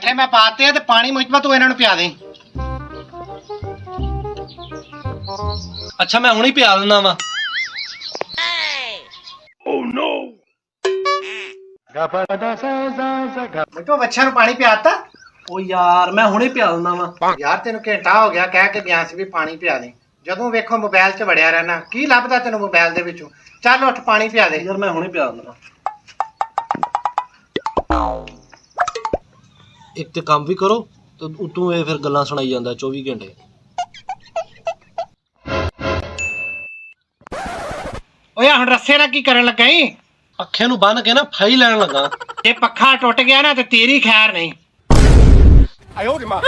पट्ठे मैं पाते हैं ते पानी मुझ तू इन्हां नूं पिया दें। अच्छा मैं हुणे पिया दिंदा वा। मिट्टू बच्चा नूं पानी पियाता? ओ यार मैं हुणे पिया दिंदा वा। यार तेनों घंटा हो गया कह के गया सी भी पानी पिया दे। ਜਦੋਂ ਵੇਖੋ ਮੋਬਾਈਲ 'ਚ ਵੜਿਆ ਰਹਿਣਾ ਕੀ ਲੱਭਦਾ ਤੈਨੂੰ ਮੋਬਾਈਲ ਦੇ ਵਿੱਚੋਂ। ਚੱਲ ਉੱਠ ਪਾਣੀ ਪਿਆ ਦੇ। यार मैं हुणे पिया दिंदा। एक ते काम भी करो तो उतों ये फिर गल्लां सुनाई जांदा 24 घंटे। ਓਏ ਹੁਣ ਰੱਸੇ ਨਾਲ ਕੀ ਕਰਨ ਲੱਗਾ ਈ? ਅੱਖੇ ਨੂੰ ਬੰਨ ਕੇ ਨਾ ਫਾਈ ਲੈਣ ਲੱਗਾ। ਜੇ ਪੱਖਾ ਟੁੱਟ ਗਿਆ ਨਾ ਤੇ ਤੇਰੀ ਖੈਰ ਨਹੀਂ। ਆਇਓ ਰੇ ਮਾਂ।